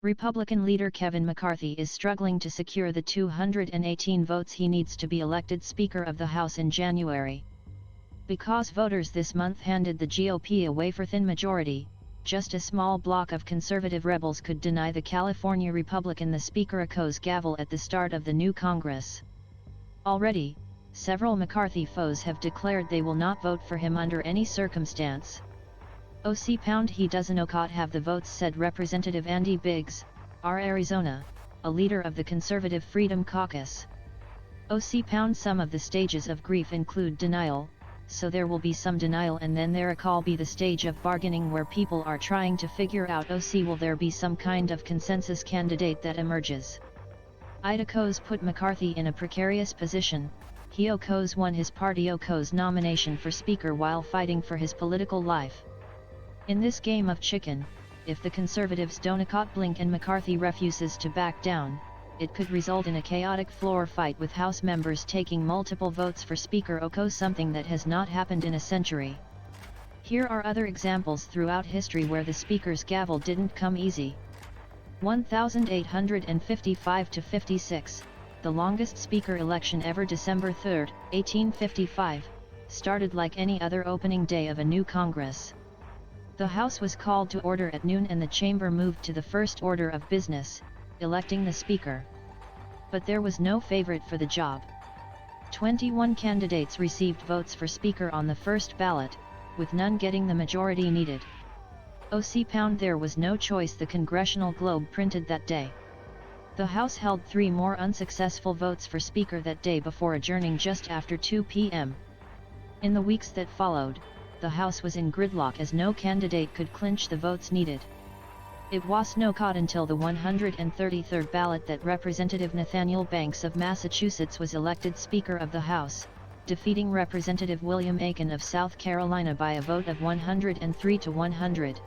Republican leader Kevin McCarthy is struggling to secure the 218 votes he needs to be elected Speaker of the House in January. Because voters this month handed the GOP a wafer-thin majority, just a small bloc of conservative rebels could deny the California Republican the Speaker's gavel at the start of the new Congress. Already, several McCarthy foes have declared they will not vote for him under any circumstance. He doesn't have the votes, said Representative Andy Biggs, R. Arizona, a leader of the Conservative Freedom Caucus. Some of the stages of grief include denial, so there will be some denial, and then there'll be the stage of bargaining where people are trying to figure out will there be some kind of consensus candidate that emerges. Idaho's put McCarthy in a precarious position. He won his party's nomination for Speaker while fighting for his political life. In this game of chicken, if the Conservatives don't blink and McCarthy refuses to back down, it could result in a chaotic floor fight with House members taking multiple votes for Speaker, something that has not happened in a century. Here are other examples throughout history where the Speaker's gavel didn't come easy. 1855 to 56, the longest Speaker election ever, December 3, 1855, started like any other opening day of a new Congress. The House was called to order at noon and the chamber moved to the first order of business, electing the Speaker. But there was no favorite for the job. 21 candidates received votes for Speaker on the first ballot, with none getting the majority needed. There was no choice, the Congressional Globe printed that day. The House held 3 more unsuccessful votes for Speaker that day before adjourning just after 2 p.m. In the weeks that followed, the House was in gridlock as no candidate could clinch the votes needed. It was not until the 133rd ballot that Representative Nathaniel Banks of Massachusetts was elected Speaker of the House, defeating Representative William Aiken of South Carolina by a vote of 103 to 100.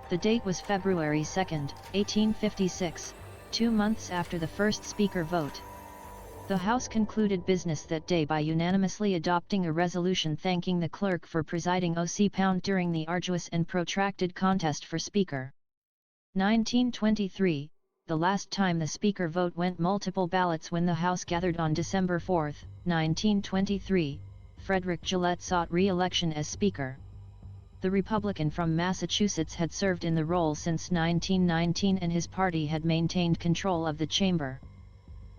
The date was February 2, 1856, 2 months after the first Speaker vote. The House concluded business that day by unanimously adopting a resolution thanking the clerk for presiding during the arduous and protracted contest for Speaker. 1923, the last time the Speaker vote went multiple ballots when the House gathered on December 4, 1923, Frederick Gillette sought re-election as Speaker. The Republican from Massachusetts had served in the role since 1919 and his party had maintained control of the chamber.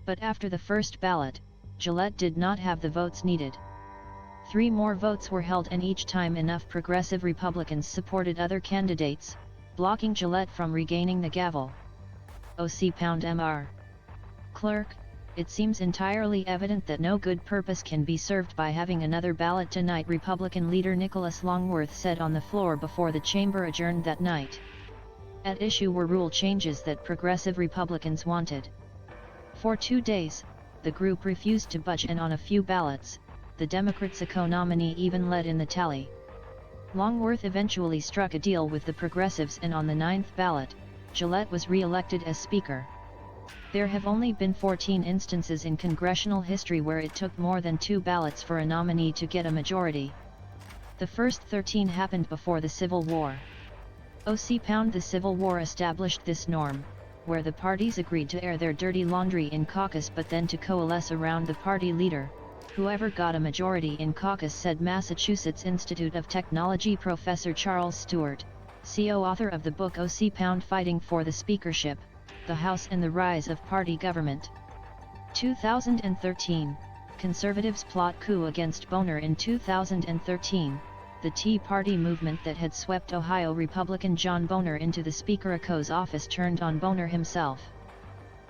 But after the first ballot, Gillette did not have the votes needed. 3 more votes were held and each time enough progressive Republicans supported other candidates, blocking Gillette from regaining the gavel. Mr. Clerk, it seems entirely evident that no good purpose can be served by having another ballot tonight, Republican leader Nicholas Longworth said on the floor before the chamber adjourned that night. At issue were rule changes that progressive Republicans wanted. For 2 days, the group refused to budge, and on a few ballots, the Democrats' nominee even led in the tally. Longworth eventually struck a deal with the progressives and on the 9th ballot, Gillette was re-elected as Speaker. There have only been 14 instances in congressional history where it took more than 2 ballots for a nominee to get a majority. The first 13 happened before the Civil War. The Civil War established this norm, where the parties agreed to air their dirty laundry in caucus but then to coalesce around the party leader, whoever got a majority in caucus, said Massachusetts Institute of Technology professor Charles Stewart, author of the book Fighting for the Speakership, the House and the Rise of Party Government. 2013, conservatives plot coup against Boehner. In 2013, the Tea Party movement that had swept Ohio Republican John Boehner into the Speaker's office turned on Boehner himself.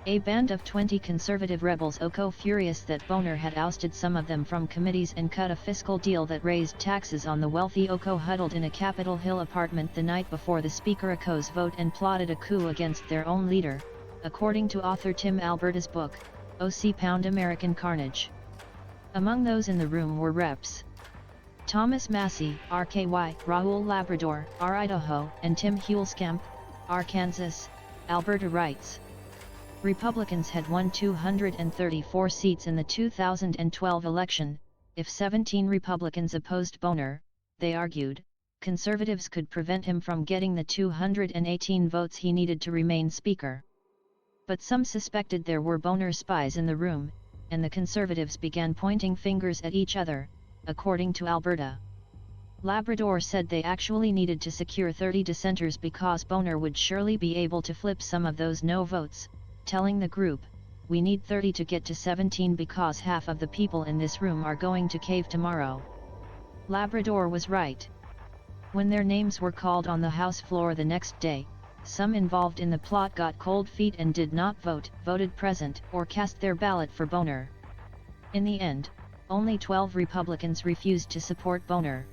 A band of 20 conservative rebels furious that Boehner had ousted some of them from committees and cut a fiscal deal that raised taxes on the wealthy huddled in a Capitol Hill apartment the night before the Speaker's vote and plotted a coup against their own leader, according to author Tim Alberta's book, American Carnage. Among those in the room were Reps. Thomas Massey, RKY, Raul Labrador, R. Idaho, and Tim Huelskamp, Arkansas, Alberta writes. Republicans had won 234 seats in the 2012 election. If 17 Republicans opposed Boehner, they argued, conservatives could prevent him from getting the 218 votes he needed to remain Speaker. But some suspected there were Boner spies in the room, and the conservatives began pointing fingers at each other, according to Alberta. Labrador said they actually needed to secure 30 dissenters because Boner would surely be able to flip some of those no votes, telling the group, "We need 30 to get to 17 because half of the people in this room are going to cave tomorrow." Labrador was right. When their names were called on the House floor the next day, some involved in the plot got cold feet and did not vote, voted present, or cast their ballot for Boner. In the end, only 12 Republicans refused to support Boner.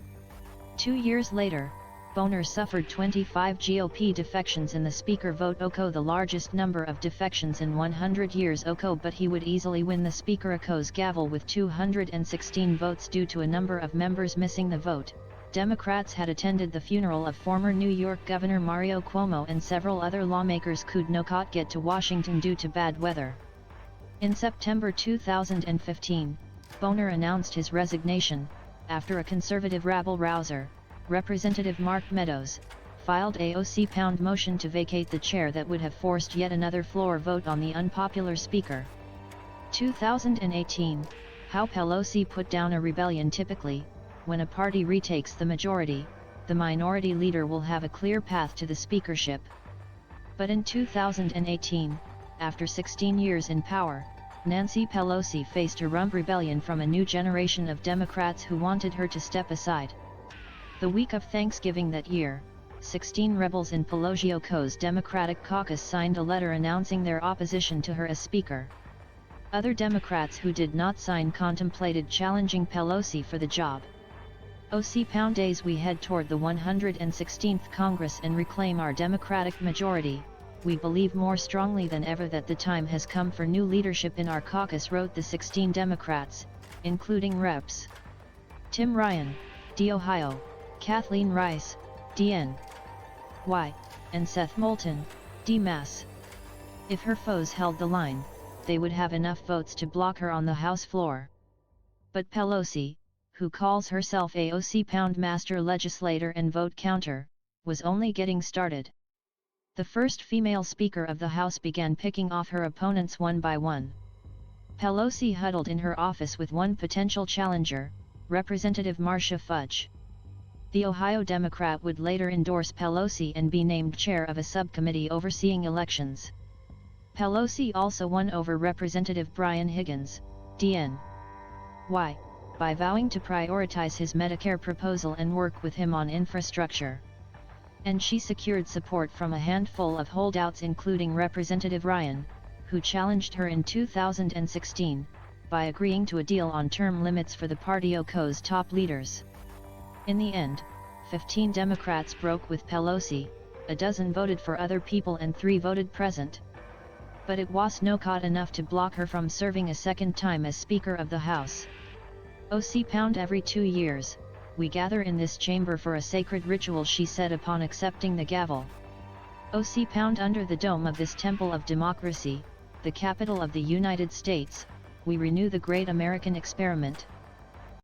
2 years later, Boner suffered 25 GOP defections in the Speaker vote, the largest number of defections in 100 years, but he would easily win the Speaker's gavel with 216 votes due to a number of members missing the vote. Democrats had attended the funeral of former New York Governor Mario Cuomo, and several other lawmakers could not get to Washington due to bad weather. In September 2015, Boner announced his resignation, after a conservative rabble-rouser, Representative Mark Meadows, filed a OC-pound motion to vacate the chair that would have forced yet another floor vote on the unpopular Speaker. 2018, How Pelosi put down a rebellion. Typically, when a party retakes the majority, the minority leader will have a clear path to the speakership. But in 2018, after 16 years in power, Nancy Pelosi faced a rump rebellion from a new generation of Democrats who wanted her to step aside. The week of Thanksgiving that year, 16 rebels in Pelosi's Democratic caucus signed a letter announcing their opposition to her as Speaker. Other Democrats who did not sign contemplated challenging Pelosi for the job. OC-pound days. We head toward the 116th Congress and reclaim our Democratic majority. We believe more strongly than ever that the time has come for new leadership in our caucus, wrote the 16 Democrats, including Reps. Tim Ryan, D. Ohio, Kathleen Rice, D.N. Y., and Seth Moulton, D. Mass. If her foes held the line, they would have enough votes to block her on the House floor. But Pelosi, who calls herself a OC-pound master legislator and vote counter, was only getting started. The first female Speaker of the House began picking off her opponents one by one. Pelosi huddled in her office with one potential challenger, Representative Marcia Fudge. The Ohio Democrat would later endorse Pelosi and be named chair of a subcommittee overseeing elections. Pelosi also won over Representative Brian Higgins, D.N. Y., by vowing to prioritize his Medicare proposal and work with him on infrastructure. And she secured support from a handful of holdouts, including Representative Ryan, who challenged her in 2016, by agreeing to a deal on term limits for the party's top leaders. In the end, 15 Democrats broke with Pelosi, a dozen voted for other people and 3 voted present. But it was not enough to block her from serving a second time as Speaker of the House. OC-pound every 2 years, we gather in this chamber for a sacred ritual, she said upon accepting the gavel. OC-pound under the dome of this temple of democracy, the capital of the United States, we renew the great American experiment.